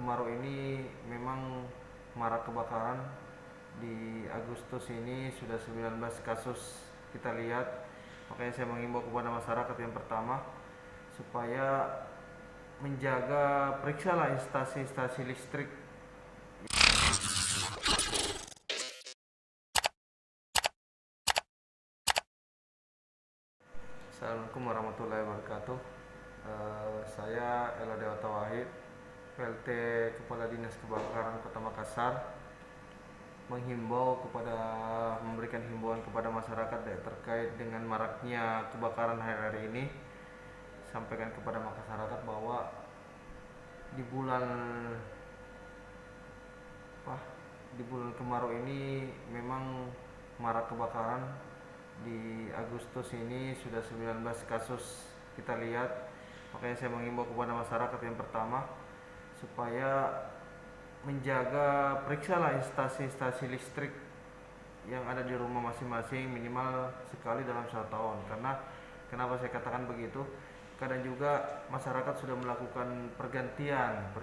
kemarau ini memang marak kebakaran. Di Agustus ini sudah 19 kasus kita lihat. Makanya saya mengimbau kepada masyarakat yang pertama supaya menjaga, periksalah instasi-instasi listrik. Assalamualaikum warahmatullahi wabarakatuh. Saya Ela Dewata Wahid, PLT Kepala Dinas Kebakaran Kota Makassar, memberikan himbauan kepada masyarakat terkait dengan maraknya kebakaran hari-hari ini. Sampaikan kepada masyarakat bahwa di bulan kemarau ini memang marak kebakaran. Di Agustus ini sudah 19 kasus kita lihat. Makanya saya mengimbau kepada masyarakat yang pertama supaya menjaga, periksalah instasi-instasi listrik yang ada di rumah masing-masing minimal sekali dalam 1 tahun. Karena kenapa saya katakan begitu? Kadang juga masyarakat sudah melakukan pergantian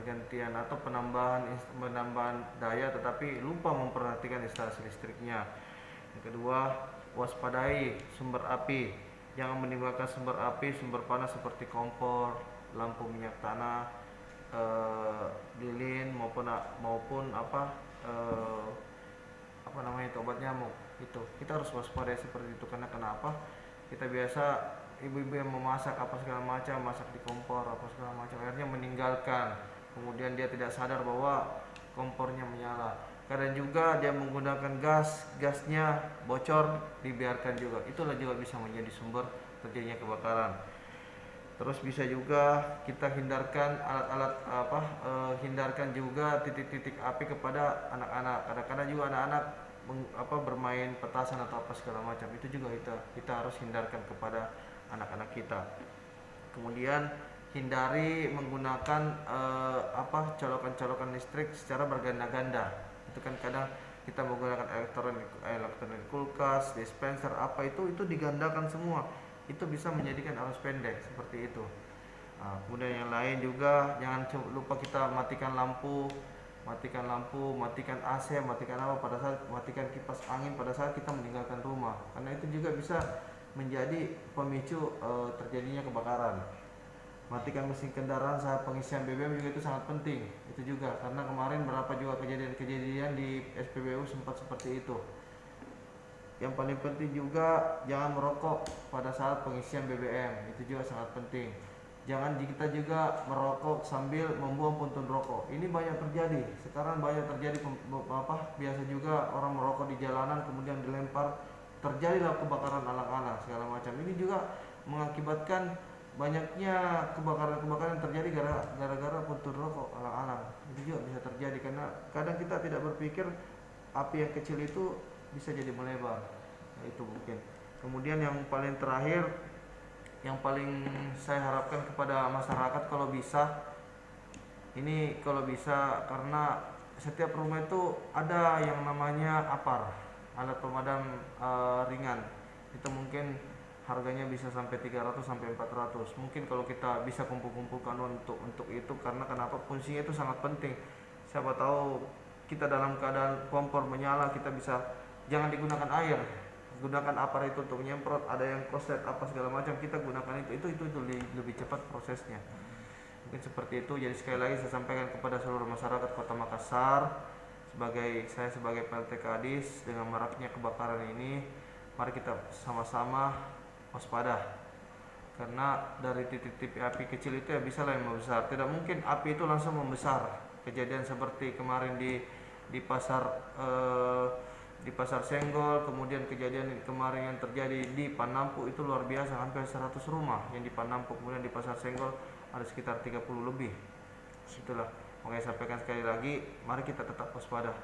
atau penambahan daya, tetapi lupa memperhatikan instalasi listriknya. Yang kedua, waspadai sumber api. Jangan menimbulkan sumber api, sumber panas seperti kompor, lampu minyak tanah, lilin maupun obat nyamuk. Itu kita harus waspadai seperti itu. Karena kenapa? Kita biasa ibu-ibu yang memasak apa segala macam, masak di kompor apa segala macam, akhirnya meninggalkan, kemudian dia tidak sadar bahwa kompornya menyala. Kadang juga dia menggunakan gasnya bocor, dibiarkan juga. Itulah juga bisa menjadi sumber terjadinya kebakaran. Terus bisa juga kita hindarkan hindarkan juga titik-titik api kepada anak-anak. Kadang-kadang juga anak-anak bermain petasan atau apa segala macam. Itu juga kita harus hindarkan kepada anak-anak kita. Kemudian hindari menggunakan colokan-colokan listrik secara berganda-ganda. Itu kan kadang kita menggunakan elektronik kulkas, dispenser itu digandakan semua. Itu bisa menjadikan arus pendek seperti itu. Kemudian yang lain juga jangan lupa kita matikan lampu, matikan AC, matikan kipas angin pada saat kita meninggalkan rumah. Karena itu juga bisa menjadi pemicu terjadinya kebakaran. Matikan mesin kendaraan saat pengisian BBM juga itu sangat penting. Itu juga karena kemarin berapa juga kejadian di SPBU sempat seperti itu. Yang paling penting juga jangan merokok pada saat pengisian BBM. Itu juga sangat penting. Jangan kita juga merokok sambil membuang puntung rokok. Ini banyak terjadi. Sekarang banyak terjadi biasa juga orang merokok di jalanan kemudian dilempar, terjadilah kebakaran alang-alang segala macam. Ini juga mengakibatkan banyaknya kebakaran yang terjadi gara-gara puntung rokok alang-alang. Itu juga bisa terjadi karena kadang kita tidak berpikir api yang kecil itu bisa jadi melebar. Nah, itu mungkin. Kemudian yang paling terakhir, yang paling saya harapkan kepada masyarakat kalau bisa karena setiap rumah itu ada yang namanya APAR, alat pemadam ringan. Itu mungkin harganya bisa sampai 300 sampai 400. Mungkin kalau kita bisa kumpulkan untuk itu, karena kenapa? Fungsinya itu sangat penting. Siapa tahu kita dalam keadaan kompor menyala, kita bisa, jangan digunakan air, gunakan APAR itu untuk menyemprot. Ada yang korslet apa segala macam, kita gunakan itu lebih cepat prosesnya. Mungkin seperti itu. Jadi sekali lagi saya sampaikan kepada seluruh masyarakat Kota Makassar, saya sebagai PLT Kadis, dengan maraknya kebakaran ini, mari kita sama-sama waspada. Karena dari titik-titik api kecil itu bisa yang membesar. Tidak mungkin api itu langsung membesar. Kejadian seperti kemarin di pasar Senggol, kemudian kejadian kemarin yang terjadi di Panampu itu luar biasa, hampir 100 rumah yang di Panampu. Kemudian di pasar Senggol ada sekitar 30 lebih. Itulah, makanya sampaikan sekali lagi, mari kita tetap waspada.